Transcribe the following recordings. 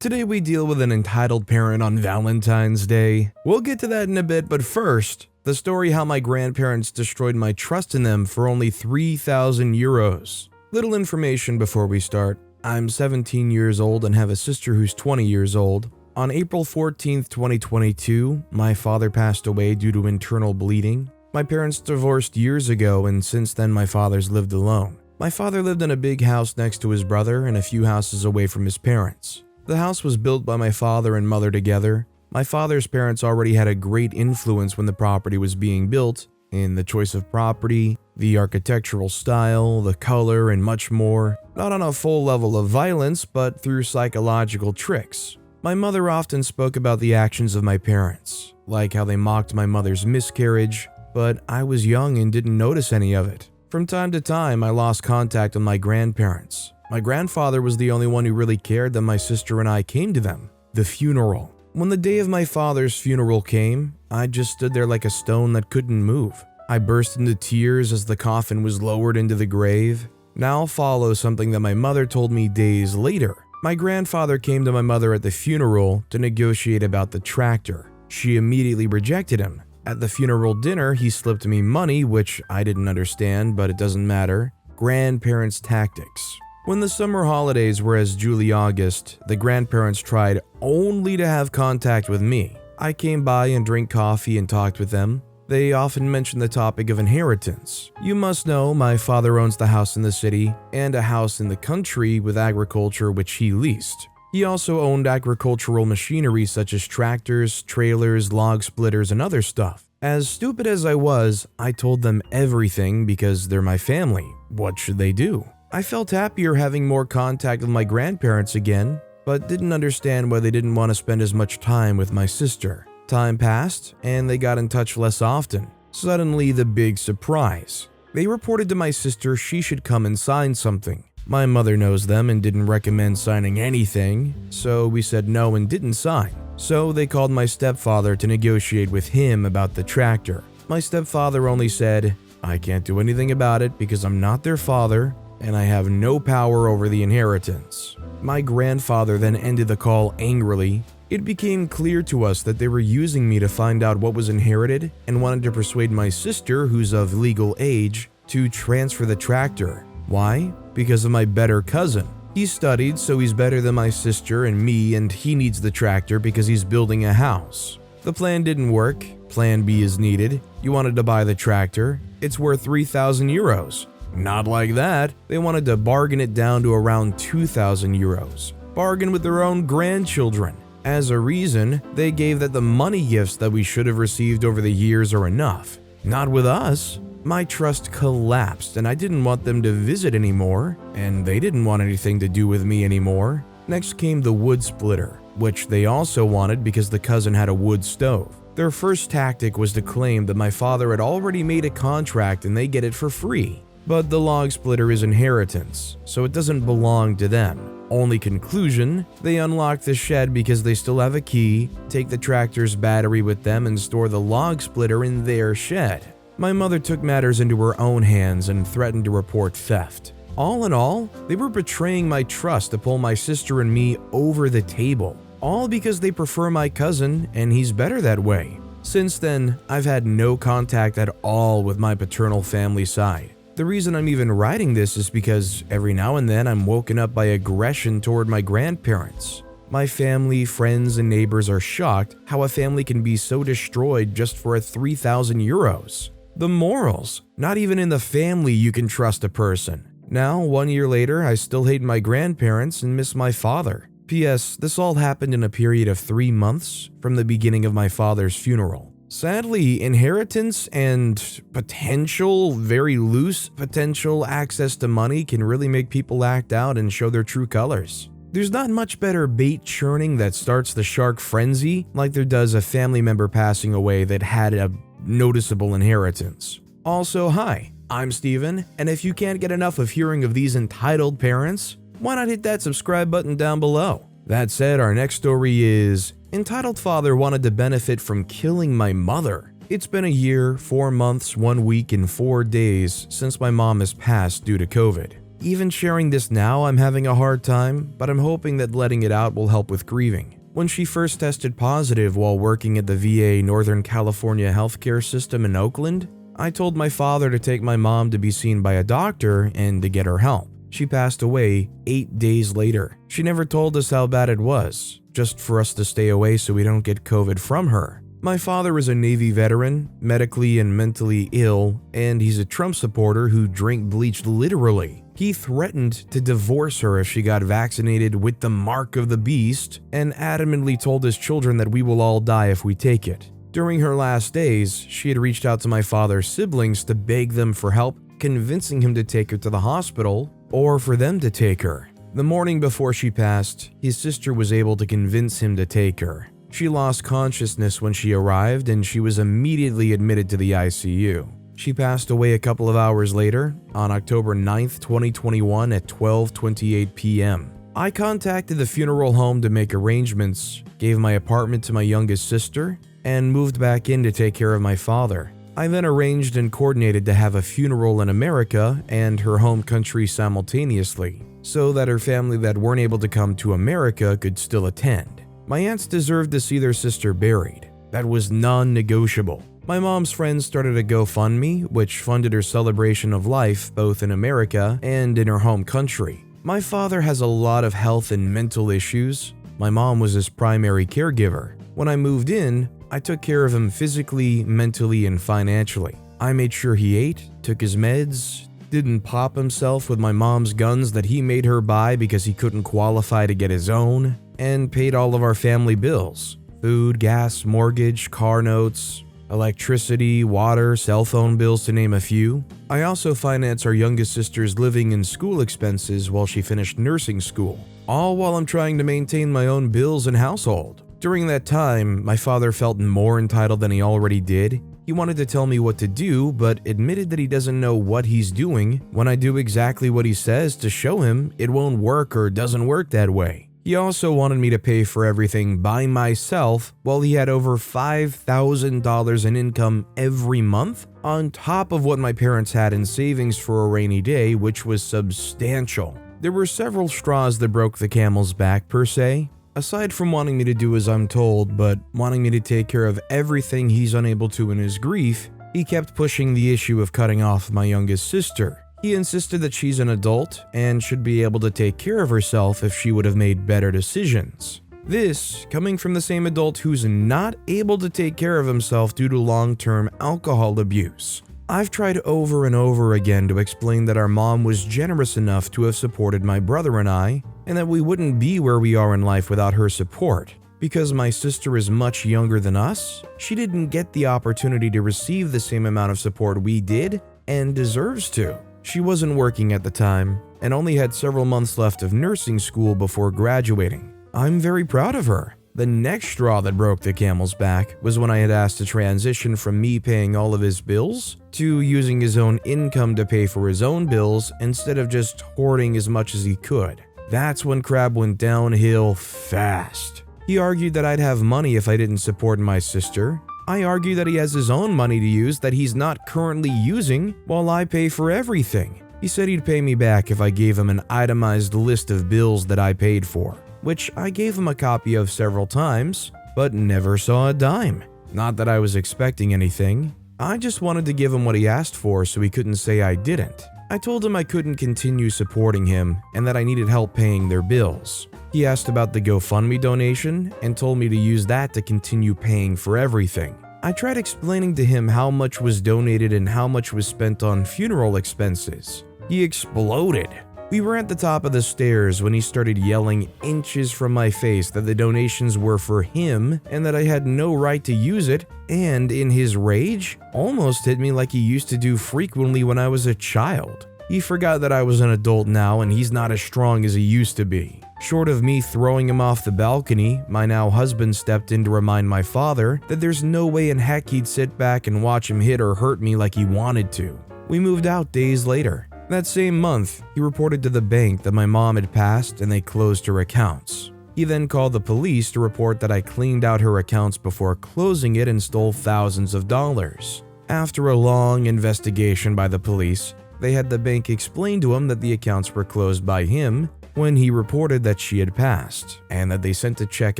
Today we deal with an entitled parent on Valentine's Day. We'll get to that in a bit, but first, the story how my grandparents destroyed my trust in them for only 3,000 euros. Little information before we start. I'm 17 years old and have a sister who's 20 years old. On April 14th, 2022, my father passed away due to internal bleeding. My parents divorced years ago, and since then my father's lived alone. My father lived in a big house next to his brother and a few houses away from his parents. The house was built by my father and mother together. My father's parents already had a great influence when the property was being built, in the choice of property, the architectural style, the color, and much more. Not on a full level of violence, but through psychological tricks. My mother often spoke about the actions of my parents, like how they mocked my mother's miscarriage, but I was young and didn't notice any of it. From time to time, I lost contact with my grandparents. My grandfather was the only one who really cared that my sister and I came to them. The funeral. When the day of my father's funeral came, I just stood there like a stone that couldn't move. I burst into tears as the coffin was lowered into the grave. Now follows something that my mother told me days later. My grandfather came to my mother at the funeral to negotiate about the tractor. She immediately rejected him. At the funeral dinner, he slipped me money, which I didn't understand, but it doesn't matter. Grandparents' tactics. When the summer holidays were as July August, the grandparents tried only to have contact with me. I came by and drank coffee and talked with them. They often mentioned the topic of inheritance. You must know my father owns the house in the city and a house in the country with agriculture which he leased. He also owned agricultural machinery such as tractors, trailers, log splitters, and other stuff. As stupid as I was, I told them everything because they're my family. What should they do? I felt happier having more contact with my grandparents again, but didn't understand why they didn't want to spend as much time with my sister. Time passed, and they got in touch less often. Suddenly, the big surprise. They reported to my sister she should come and sign something. My mother knows them and didn't recommend signing anything, so we said no and didn't sign. So they called my stepfather to negotiate with him about the tractor. My stepfather only said, "I can't do anything about it because I'm not their father, and I have no power over the inheritance." My grandfather then ended the call angrily. It became clear to us that they were using me to find out what was inherited and wanted to persuade my sister, who's of legal age, to transfer the tractor. Why? Because of my better cousin. He studied, so he's better than my sister and me, and he needs the tractor because he's building a house. The plan didn't work. Plan B is needed. You wanted to buy the tractor. It's worth 3,000 euros. Not like that. They wanted to bargain it down to around 2,000 euros. Bargain with their own grandchildren. As a reason, they gave that the money gifts that we should have received over the years are enough. Not with us. My trust collapsed and I didn't want them to visit anymore, and they didn't want anything to do with me anymore. Next came the wood splitter, which they also wanted because the cousin had a wood stove. Their first tactic was to claim that my father had already made a contract and they get it for free. But the log splitter is inheritance, so it doesn't belong to them. Only conclusion, they unlock the shed because they still have a key, take the tractor's battery with them, and store the log splitter in their shed. My mother took matters into her own hands and threatened to report theft. All in all, they were betraying my trust to pull my sister and me over the table. All because they prefer my cousin and he's better that way. Since then, I've had no contact at all with my paternal family side. The reason I'm even writing this is because every now and then I'm woken up by aggression toward my grandparents. My family, friends, and neighbors are shocked how a family can be so destroyed just for 3,000 euros. The morals. Not even in the family you can trust a person. Now, 1 year later, I still hate my grandparents and miss my father. P.S. This all happened in a period of 3 months from the beginning of my father's funeral. Sadly, inheritance and very loose potential access to money can really make people act out and show their true colors. There's not much better bait churning that starts the shark frenzy like there does a family member passing away that had a noticeable inheritance. Also, hi, I'm Steven, and if you can't get enough of hearing of these entitled parents, why not hit that subscribe button down below? That said, our next story is Entitled Father Wanted to Benefit from Killing My Mother. It's been a year, 4 months, 1 week, and 4 days since my mom has passed due to COVID. Even sharing this now, I'm having a hard time, but I'm hoping that letting it out will help with grieving. When she first tested positive while working at the VA Northern California healthcare system in Oakland, I told my father to take my mom to be seen by a doctor and to get her help. She passed away 8 days later. She never told us how bad it was, just for us to stay away so we don't get COVID from her. My father is a Navy veteran, medically and mentally ill, and he's a Trump supporter who drank bleach literally. He threatened to divorce her if she got vaccinated with the mark of the beast and adamantly told his children that we will all die if we take it. During her last days, she had reached out to my father's siblings to beg them for help, convincing him to take her to the hospital or for them to take her. The morning before she passed, his sister was able to convince him to take her. She lost consciousness when she arrived and she was immediately admitted to the ICU. She passed away a couple of hours later, on October 9th, 2021 at 12:28 p.m. I contacted the funeral home to make arrangements, gave my apartment to my youngest sister, and moved back in to take care of my father. I then arranged and coordinated to have a funeral in America and her home country simultaneously, so that her family that weren't able to come to America could still attend. My aunts deserved to see their sister buried. That was non-negotiable. My mom's friends started a GoFundMe, which funded her celebration of life both in America and in her home country. My father has a lot of health and mental issues. My mom was his primary caregiver. When I moved in, I took care of him physically, mentally, and financially. I made sure he ate, took his meds, didn't pop himself with my mom's guns that he made her buy because he couldn't qualify to get his own, and paid all of our family bills: food, gas, mortgage, car notes, electricity, water, cell phone bills, to name a few. I also financed our youngest sister's living and school expenses while she finished nursing school, all while I'm trying to maintain my own bills and household. During that time, my father felt more entitled than he already did. He wanted to tell me what to do, but admitted that he doesn't know what he's doing when I do exactly what he says to show him it won't work or doesn't work that way. He also wanted me to pay for everything by myself while he had over $5,000 in income every month, on top of what my parents had in savings for a rainy day, which was substantial. There were several straws that broke the camel's back per se. Aside from wanting me to do as I'm told, but wanting me to take care of everything he's unable to in his grief, he kept pushing the issue of cutting off my youngest sister. He insisted that she's an adult and should be able to take care of herself if she would have made better decisions. This coming from the same adult who's not able to take care of himself due to long-term alcohol abuse. I've tried over and over again to explain that our mom was generous enough to have supported my brother and I, and that we wouldn't be where we are in life without her support. Because my sister is much younger than us, she didn't get the opportunity to receive the same amount of support we did, and deserves to. She wasn't working at the time, and only had several months left of nursing school before graduating. I'm very proud of her. The next straw that broke the camel's back was when I had asked to transition from me paying all of his bills to using his own income to pay for his own bills instead of just hoarding as much as he could. That's when Crab went downhill fast. He argued that I'd have money if I didn't support my sister. I argue that he has his own money to use that he's not currently using while I pay for everything. He said he'd pay me back if I gave him an itemized list of bills that I paid for, which I gave him a copy of several times, but never saw a dime. Not that I was expecting anything. I just wanted to give him what he asked for so he couldn't say I didn't. I told him I couldn't continue supporting him and that I needed help paying their bills. He asked about the GoFundMe donation and told me to use that to continue paying for everything. I tried explaining to him how much was donated and how much was spent on funeral expenses. He exploded. We were at the top of the stairs when he started yelling inches from my face that the donations were for him and that I had no right to use it, and in his rage, almost hit me like he used to do frequently when I was a child. He forgot that I was an adult now and he's not as strong as he used to be. Short of me throwing him off the balcony, my now husband stepped in to remind my father that there's no way in heck he'd sit back and watch him hit or hurt me like he wanted to. We moved out days later. That same month, he reported to the bank that my mom had passed and they closed her accounts. He then called the police to report that I cleaned out her accounts before closing it and stole thousands of dollars. After a long investigation by the police, They had the bank explain to him that the accounts were closed by him when he reported that she had passed, and that they sent a check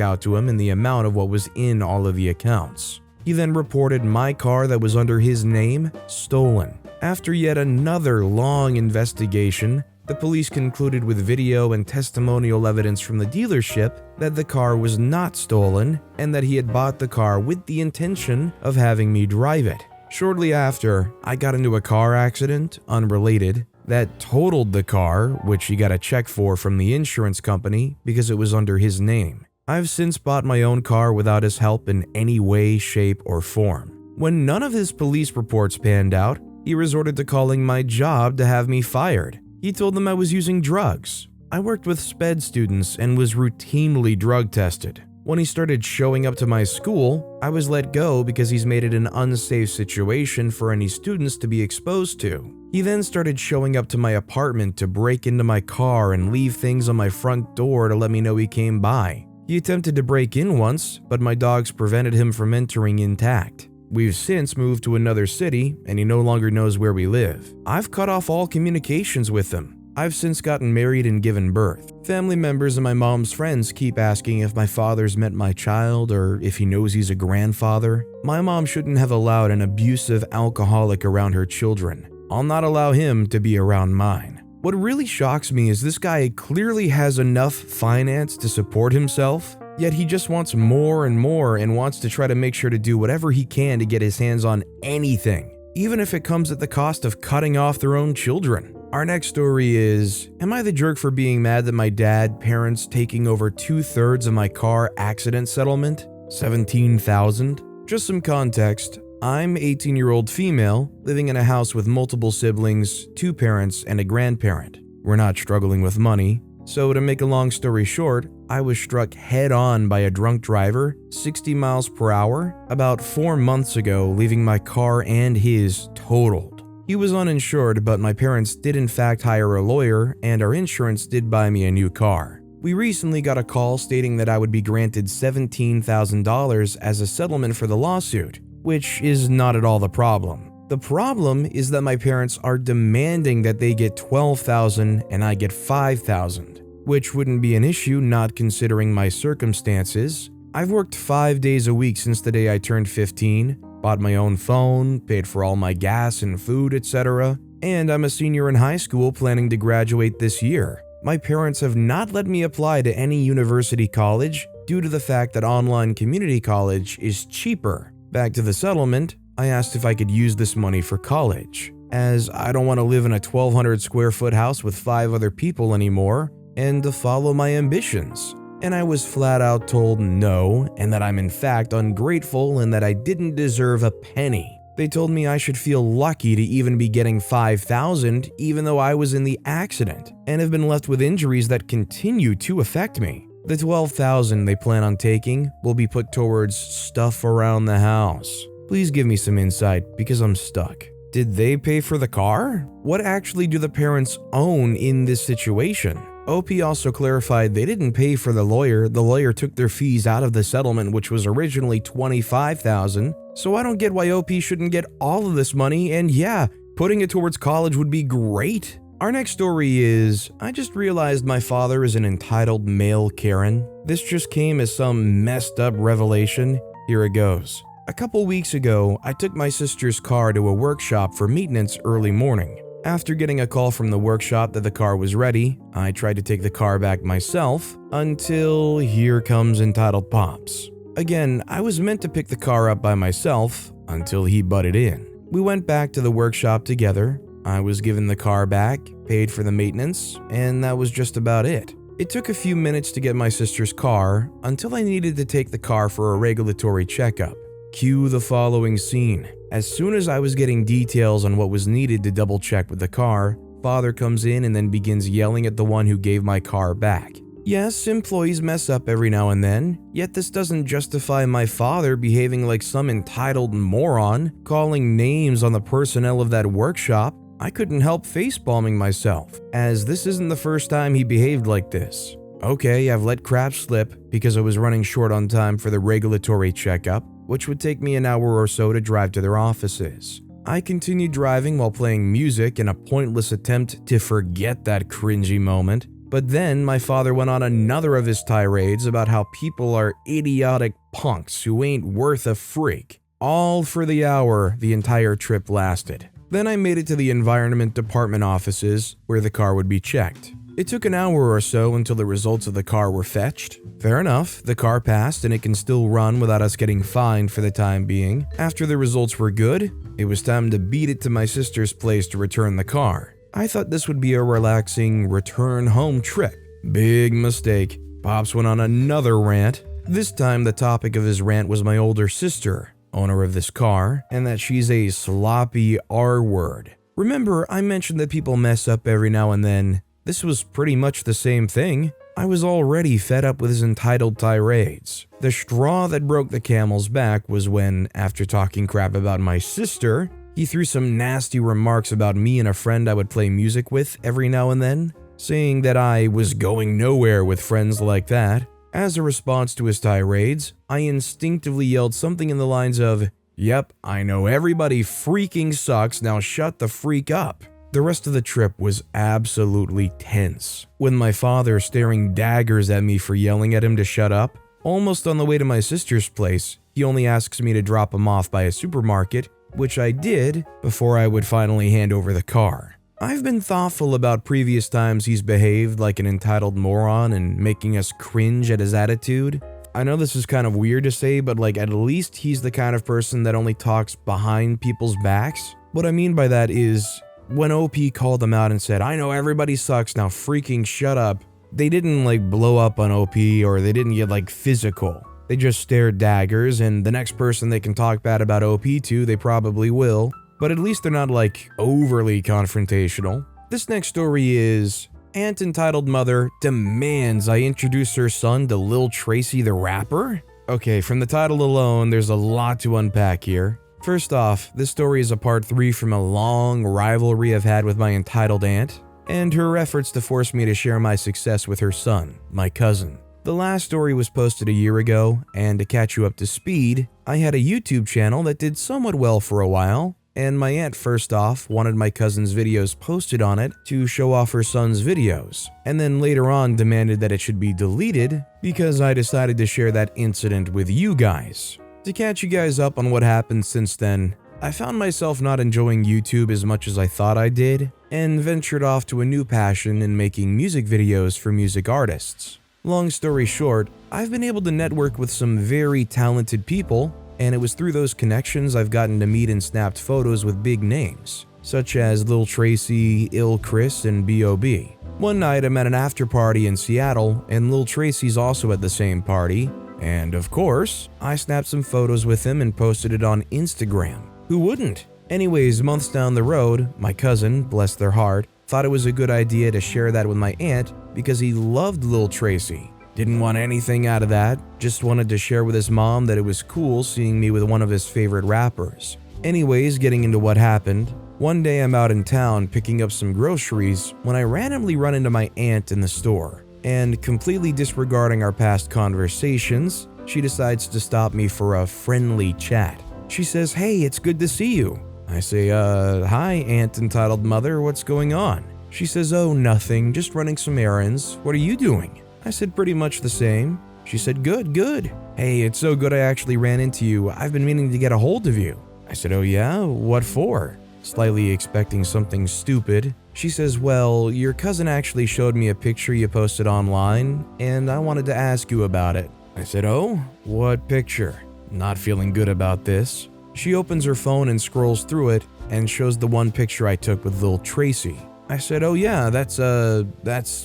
out to him in the amount of what was in all of the accounts. He then reported my car that was under his name stolen. After yet another long investigation, the police concluded with video and testimonial evidence from the dealership that the car was not stolen and that he had bought the car with the intention of having me drive it. Shortly after, I got into a car accident, unrelated, that totaled the car, which he got a check for from the insurance company because it was under his name. I've since bought my own car without his help in any way, shape, or form. When none of his police reports panned out, he resorted to calling my job to have me fired. He told them I was using drugs. I worked with SPED students and was routinely drug tested. When he started showing up to my school, I was let go because he's made it an unsafe situation for any students to be exposed to. He then started showing up to my apartment to break into my car and leave things on my front door to let me know he came by. He attempted to break in once, but my dogs prevented him from entering intact. We've since moved to another city, and he no longer knows where we live. I've cut off all communications with him. I've since gotten married and given birth. Family members and my mom's friends keep asking if my father's met my child or if he knows he's a grandfather. My mom shouldn't have allowed an abusive alcoholic around her children. I'll not allow him to be around mine. What really shocks me is this guy clearly has enough finance to support himself, yet he just wants more and more and wants to try to make sure to do whatever he can to get his hands on anything, even if it comes at the cost of cutting off their own children. Our next story is, am I the jerk for being mad that my parents taking over 2/3 of my car accident settlement? $17,000? Just some context. I'm 18-year-old female, living in a house with multiple siblings, 2 parents, and a grandparent. We're not struggling with money, so to make a long story short, I was struck head-on by a drunk driver, 60 miles per hour, about 4 months ago, leaving my car and his totaled. He was uninsured, but my parents did in fact hire a lawyer, and our insurance did buy me a new car. We recently got a call stating that I would be granted $17,000 as a settlement for the lawsuit, which is not at all the problem. The problem is that my parents are demanding that they get $12,000 and I get $5,000, which wouldn't be an issue not considering my circumstances. I've worked 5 days a week since the day I turned 15, bought my own phone, paid for all my gas and food, etc., and I'm a senior in high school planning to graduate this year. My parents have not let me apply to any university college due to the fact that online community college is cheaper. Back to the settlement, I asked if I could use this money for college, as I don't want to live in a 1,200 square foot house with 5 other people anymore, and to follow my ambitions. And I was flat out told no, and that I'm in fact ungrateful and that I didn't deserve a penny. They told me I should feel lucky to even be getting $5,000 even though I was in the accident and have been left with injuries that continue to affect me. The $12,000 they plan on taking will be put towards stuff around the house. Please give me some insight because I'm stuck. Did they pay for the car? What actually do the parents own in this situation? OP also clarified they didn't pay for the lawyer took their fees out of the settlement, which was originally $25,000, so I don't get why OP shouldn't get all of this money, and yeah, putting it towards college would be great. Our next story is, I just realized my father is an entitled male Karen. This just came as some messed up revelation. Here it goes. A couple weeks ago, I took my sister's car to a workshop for maintenance early morning. After getting a call from the workshop that the car was ready, I tried to take the car back myself until here comes Entitled Pops. Again, I was meant to pick the car up by myself until he butted in. We went back to the workshop together. I was given the car back, paid for the maintenance, and that was just about it. It took a few minutes to get my sister's car until I needed to take the car for a regulatory checkup. Cue the following scene. As soon as I was getting details on what was needed to double check with the car, father comes in and then begins yelling at the one who gave my car back. Yes, employees mess up every now and then, yet this doesn't justify my father behaving like some entitled moron, calling names on the personnel of that workshop. I couldn't help facepalming myself, as this isn't the first time he behaved like this. Okay, I've let crap slip because I was running short on time for the regulatory checkup, which would take me an hour or so to drive to their offices. I continued driving while playing music in a pointless attempt to forget that cringy moment, but then my father went on another of his tirades about how people are idiotic punks who ain't worth a freak, all for the hour the entire trip lasted. Then I made it to the Environment Department offices where the car would be checked. It took an hour or so until the results of the car were fetched. Fair enough, the car passed and it can still run without us getting fined for the time being. After the results were good, it was time to beat it to my sister's place to return the car. I thought this would be a relaxing return home trip. Big mistake. Pops went on another rant. This time the topic of his rant was my older sister, owner of this car, and that she's a sloppy R-word. Remember, I mentioned that people mess up every now and then. This was pretty much the same thing. I was already fed up with his entitled tirades. The straw that broke the camel's back was when, after talking crap about my sister, he threw some nasty remarks about me and a friend I would play music with every now and then, saying that I was going nowhere with friends like that. As a response to his tirades, I instinctively yelled something in the lines of, "Yep, I know everybody freaking sucks, now shut the freak up." The rest of the trip was absolutely tense, with my father staring daggers at me for yelling at him to shut up. Almost on the way to my sister's place, he only asks me to drop him off by a supermarket, which I did before I would finally hand over the car. I've been thoughtful about previous times he's behaved like an entitled moron and making us cringe at his attitude. I know this is kind of weird to say, but at least he's the kind of person that only talks behind people's backs. What I mean by that is, when OP called him out and said, "I know everybody sucks, now freaking shut up," they didn't blow up on OP or they didn't get physical. They just stared daggers, and the next person they can talk bad about OP to, they probably will. But at least they're not overly confrontational. This next story is, Aunt Entitled Mother demands I introduce her son to Lil Tracy the rapper? Okay, from the title alone, there's a lot to unpack here. First off, this story is a part 3 from a long rivalry I've had with my entitled aunt, and her efforts to force me to share my success with her son, my cousin. The last story was posted a year ago, and to catch you up to speed, I had a YouTube channel that did somewhat well for a while, and my aunt first off wanted my cousin's videos posted on it to show off her son's videos, and then later on demanded that it should be deleted because I decided to share that incident with you guys. To catch you guys up on what happened since then, I found myself not enjoying YouTube as much as I thought I did, and ventured off to a new passion in making music videos for music artists. Long story short, I've been able to network with some very talented people, and it was through those connections I've gotten to meet and snapped photos with big names, such as Lil Tracy, Ill Chris, and B.O.B. One night I'm at an after party in Seattle, and Lil Tracy's also at the same party, and of course, I snapped some photos with him and posted it on Instagram. Who wouldn't? Anyways, months down the road, my cousin, bless their heart, thought it was a good idea to share that with my aunt because he loved Lil Tracy. Didn't want anything out of that, just wanted to share with his mom that it was cool seeing me with one of his favorite rappers. Anyways, getting into what happened, one day I'm out in town picking up some groceries when I randomly run into my aunt in the store. And completely disregarding our past conversations, she decides to stop me for a friendly chat. She says, "Hey, it's good to see you." I say, hi, Aunt Entitled Mother, what's going on? She says, "Oh, nothing, just running some errands. What are you doing?" I said, "Pretty much the same." She said, Good. Hey, it's so good I actually ran into you. I've been meaning to get a hold of you." I said, "Oh yeah? What for?" Slightly expecting something stupid. She says, "Well, your cousin actually showed me a picture you posted online, and I wanted to ask you about it." I said, "Oh, what picture?" Not feeling good about this. She opens her phone and scrolls through it and shows the one picture I took with Lil Tracy. I said, "Oh yeah, that's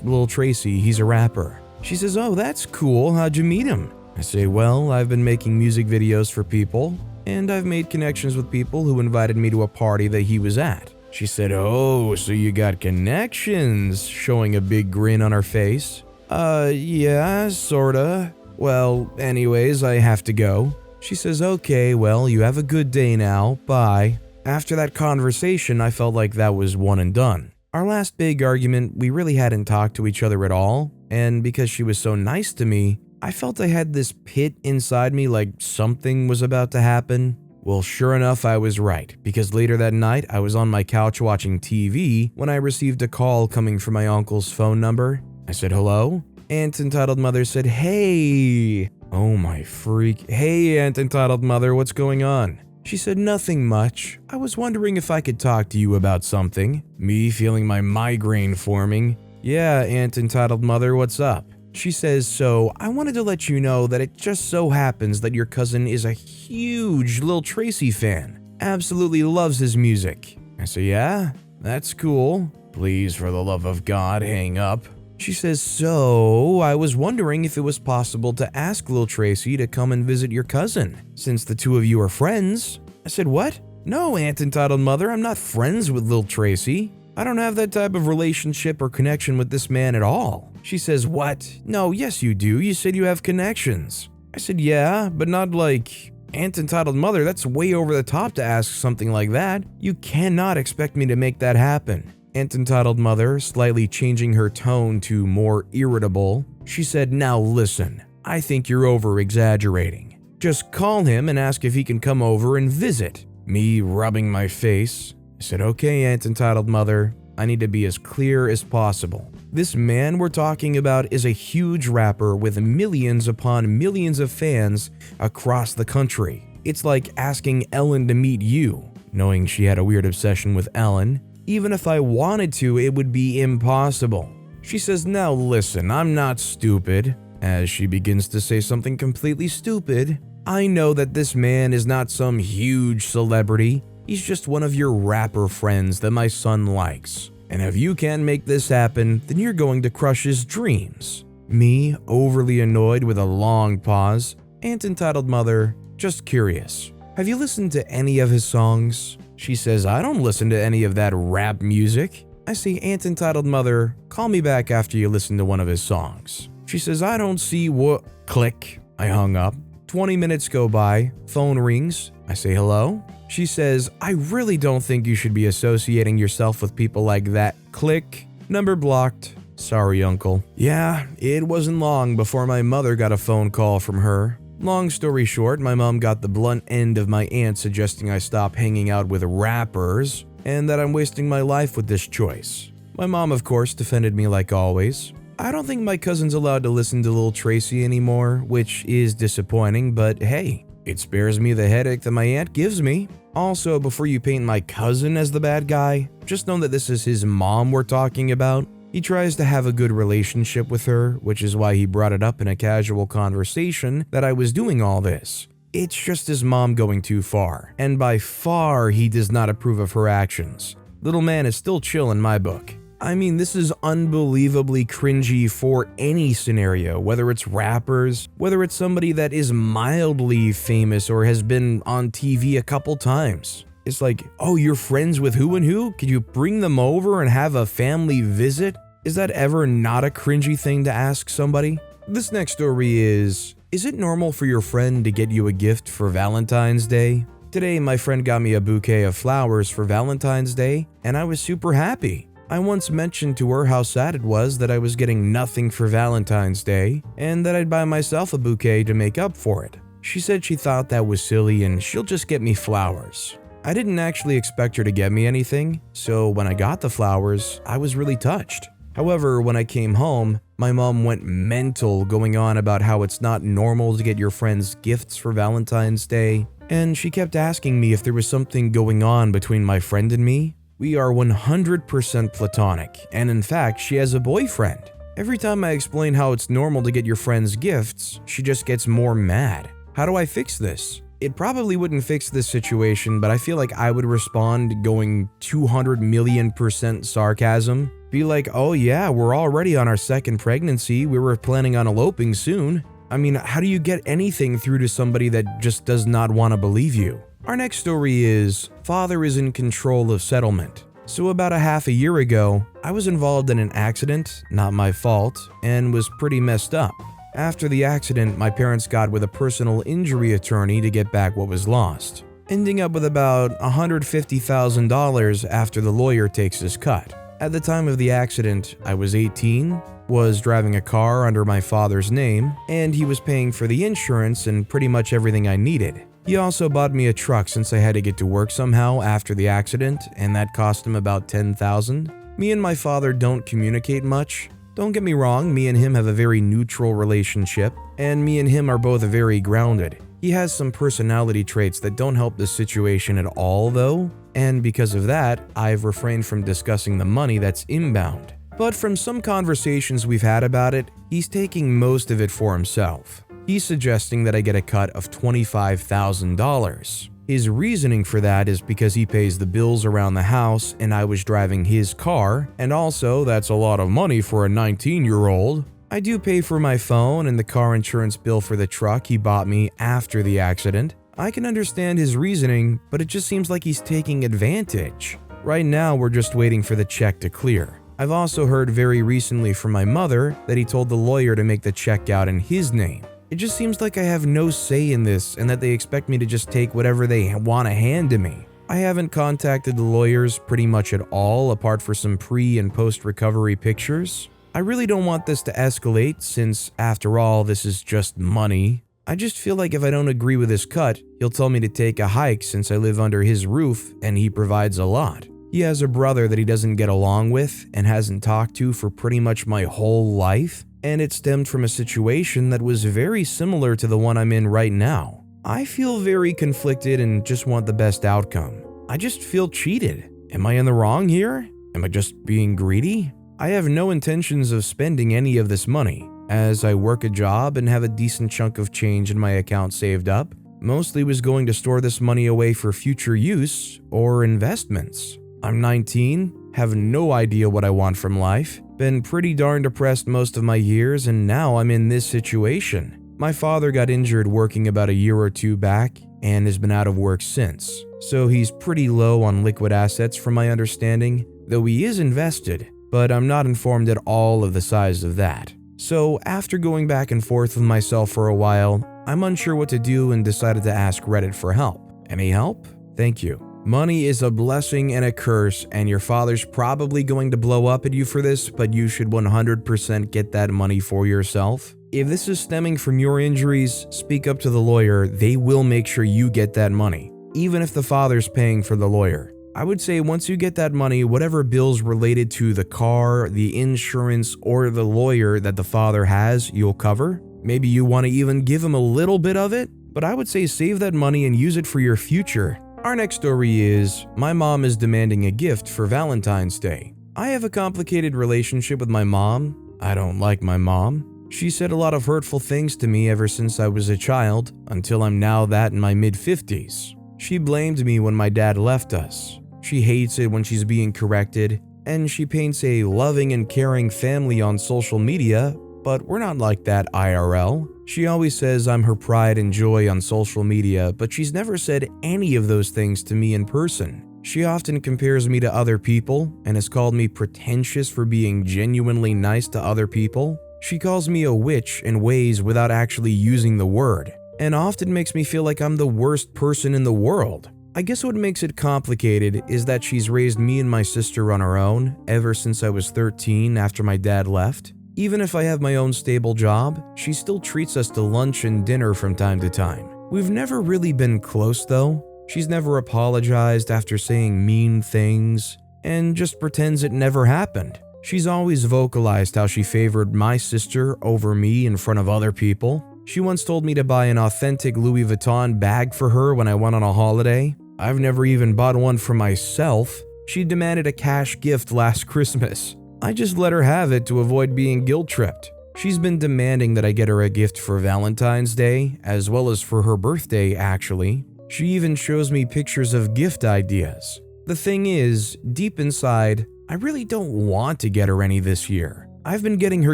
Lil Tracy, he's a rapper." She says, "Oh, that's cool, how'd you meet him?" I say, "Well, I've been making music videos for people, and I've made connections with people who invited me to a party that he was at." She said, "Oh, so you got connections," showing a big grin on her face. Yeah, sorta. Well, anyways, I have to go." She says, "Okay, well, you have a good day now, bye." After that conversation, I felt like that was one and done. Our last big argument, we really hadn't talked to each other at all, and because she was so nice to me, I felt I had this pit inside me like something was about to happen. Well, sure enough, I was right, because later that night, I was on my couch watching TV when I received a call coming from my uncle's phone number. I said, hello? Aunt Entitled Mother said, hey. Oh my freak. Hey, Aunt Entitled Mother, what's going on? She said, nothing much. I was wondering if I could talk to you about something. Me feeling my migraine forming. Yeah, Aunt Entitled Mother, what's up? She says, so I wanted to let you know that it just so happens that your cousin is a huge Lil Tracy fan. Absolutely loves his music. I say, yeah, that's cool. Please, for the love of God, hang up. She says, so I was wondering if it was possible to ask Lil Tracy to come and visit your cousin, since the two of you are friends. I said, what? No, Aunt Entitled Mother, I'm not friends with Lil Tracy. I don't have that type of relationship or connection with this man at all. She says, what? No, yes you do. You said you have connections. I said, yeah, but not like... Aunt Entitled Mother, that's way over the top to ask something like that. You cannot expect me to make that happen. Aunt Entitled Mother, slightly changing her tone to more irritable, she said, now listen, I think you're over-exaggerating. Just call him and ask if he can come over and visit. Me rubbing my face, I said, okay, Aunt Entitled Mother, I need to be as clear as possible. This man we're talking about is a huge rapper with millions upon millions of fans across the country. It's like asking Ellen to meet you, knowing she had a weird obsession with Ellen. Even if I wanted to, it would be impossible. She says, now listen, I'm not stupid. As she begins to say something completely stupid, I know that this man is not some huge celebrity. He's just one of your rapper friends that my son likes. And if you can't make this happen, then you're going to crush his dreams. Me, overly annoyed with a long pause. Aunt Entitled Mother, just curious. Have you listened to any of his songs? She says, I don't listen to any of that rap music. I say, Aunt Entitled Mother, call me back after you listen to one of his songs. She says, I don't see what... Click. I hung up. 20 minutes go by. Phone rings. I say, hello? She says, I really don't think you should be associating yourself with people like that. Click. Number blocked. Sorry, Uncle. Yeah, it wasn't long before my mother got a phone call from her. Long story short, my mom got the blunt end of my aunt suggesting I stop hanging out with rappers and that I'm wasting my life with this choice. My mom, of course, defended me like always. I don't think my cousin's allowed to listen to Lil Tracy anymore, which is disappointing, but hey, it spares me the headache that my aunt gives me. Also, before you paint my cousin as the bad guy, just know that this is his mom we're talking about. He tries to have a good relationship with her, which is why he brought it up in a casual conversation that I was doing all this. It's just his mom going too far, and by far he does not approve of her actions. Little man is still chill in my book. I mean, this is unbelievably cringy for any scenario, whether it's rappers, whether it's somebody that is mildly famous or has been on TV a couple times. It's like, oh, you're friends with who and who? Could you bring them over and have a family visit? Is that ever not a cringy thing to ask somebody? This next story is it normal for your friend to get you a gift for Valentine's Day? Today, my friend got me a bouquet of flowers for Valentine's Day, and I was super happy. I once mentioned to her how sad it was that I was getting nothing for Valentine's Day, and that I'd buy myself a bouquet to make up for it. She said she thought that was silly and she'll just get me flowers. I didn't actually expect her to get me anything, so when I got the flowers, I was really touched. However, when I came home, my mom went mental going on about how it's not normal to get your friends gifts for Valentine's Day, and she kept asking me if there was something going on between my friend and me. We are 100% platonic, and in fact, she has a boyfriend. Every time I explain how it's normal to get your friends gifts, she just gets more mad. How do I fix this? It probably wouldn't fix this situation, but I feel like I would respond going 200 million% sarcasm. Be like, oh yeah, we're already on our second pregnancy, we were planning on eloping soon. I mean, how do you get anything through to somebody that just does not want to believe you? Our next story is, father is in control of settlement. So about a half a year ago, I was involved in an accident, not my fault, and was pretty messed up. After the accident, my parents got with a personal injury attorney to get back what was lost, ending up with about $150,000 after the lawyer takes his cut. At the time of the accident, I was 18, was driving a car under my father's name, and he was paying for the insurance and pretty much everything I needed. He also bought me a truck since I had to get to work somehow after the accident, and that cost him about $10,000. Me and my father don't communicate much. Don't get me wrong, me and him have a very neutral relationship, and me and him are both very grounded. He has some personality traits that don't help the situation at all though, and because of that, I've refrained from discussing the money that's inbound. But from some conversations we've had about it, he's taking most of it for himself. He's suggesting that I get a cut of $25,000. His reasoning for that is because he pays the bills around the house and I was driving his car, and also that's a lot of money for a 19-year-old. I do pay for my phone and the car insurance bill for the truck he bought me after the accident. I can understand his reasoning, but it just seems like he's taking advantage. Right now, we're just waiting for the check to clear. I've also heard very recently from my mother that he told the lawyer to make the check out in his name. It just seems like I have no say in this and that they expect me to just take whatever they want to hand to me. I haven't contacted the lawyers pretty much at all apart for some pre- and post-recovery pictures. I really don't want this to escalate since, after all, this is just money. I just feel like if I don't agree with his cut, he'll tell me to take a hike since I live under his roof and he provides a lot. He has a brother that he doesn't get along with and hasn't talked to for pretty much my whole life, and it stemmed from a situation that was very similar to the one I'm in right now. I feel very conflicted and just want the best outcome. I just feel cheated. Am I in the wrong here? Am I just being greedy? I have no intentions of spending any of this money, as I work a job and have a decent chunk of change in my account saved up. Mostly was going to store this money away for future use or investments. I'm 19, have no idea what I want from life, been pretty darn depressed most of my years, and now I'm in this situation. My father got injured working about a year or two back and has been out of work since, so he's pretty low on liquid assets from my understanding, though he is invested, but I'm not informed at all of the size of that. So after going back and forth with myself for a while, I'm unsure what to do and decided to ask Reddit for help. Any help? Thank you. Money is a blessing and a curse, and your father's probably going to blow up at you for this, but you should 100% get that money for yourself. If this is stemming from your injuries, speak up to the lawyer. They will make sure you get that money, even if the father's paying for the lawyer. I would say once you get that money, whatever bills related to the car, the insurance, or the lawyer that the father has, you'll cover. Maybe you want to even give him a little bit of it, but I would say save that money and use it for your future. Our next story is, my mom is demanding a gift for Valentine's Day. I have a complicated relationship with my mom. I don't like my mom. She said a lot of hurtful things to me ever since I was a child, until I'm now that in my mid-50s. She blamed me when my dad left us. She hates it when she's being corrected, and she paints a loving and caring family on social media, but we're not like that IRL. She always says I'm her pride and joy on social media, but she's never said any of those things to me in person. She often compares me to other people and has called me pretentious for being genuinely nice to other people. She calls me a witch in ways without actually using the word, and often makes me feel like I'm the worst person in the world. I guess what makes it complicated is that she's raised me and my sister on her own ever since I was 13 after my dad left. Even if I have my own stable job, she still treats us to lunch and dinner from time to time. We've never really been close though. She's never apologized after saying mean things and just pretends it never happened. She's always vocalized how she favored my sister over me in front of other people. She once told me to buy an authentic Louis Vuitton bag for her when I went on a holiday. I've never even bought one for myself. She demanded a cash gift last Christmas. I just let her have it to avoid being guilt-tripped. She's been demanding that I get her a gift for Valentine's Day, as well as for her birthday, actually. She even shows me pictures of gift ideas. The thing is, deep inside, I really don't want to get her any this year. I've been getting her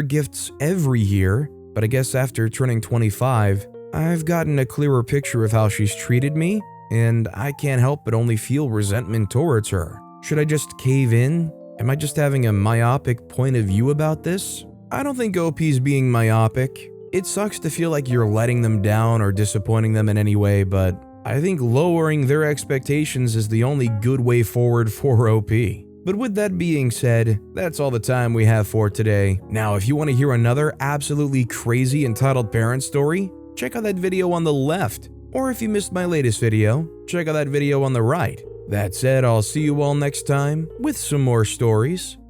gifts every year, but I guess after turning 25, I've gotten a clearer picture of how she's treated me, and I can't help but only feel resentment towards her. Should I just cave in? Am I just having a myopic point of view about this? I don't think OP's being myopic. It sucks to feel like you're letting them down or disappointing them in any way, but I think lowering their expectations is the only good way forward for OP. But with that being said, that's all the time we have for today. Now, if you want to hear another absolutely crazy entitled parent story, check out that video on the left. Or if you missed my latest video, check out that video on the right. That said, I'll see you all next time with some more stories.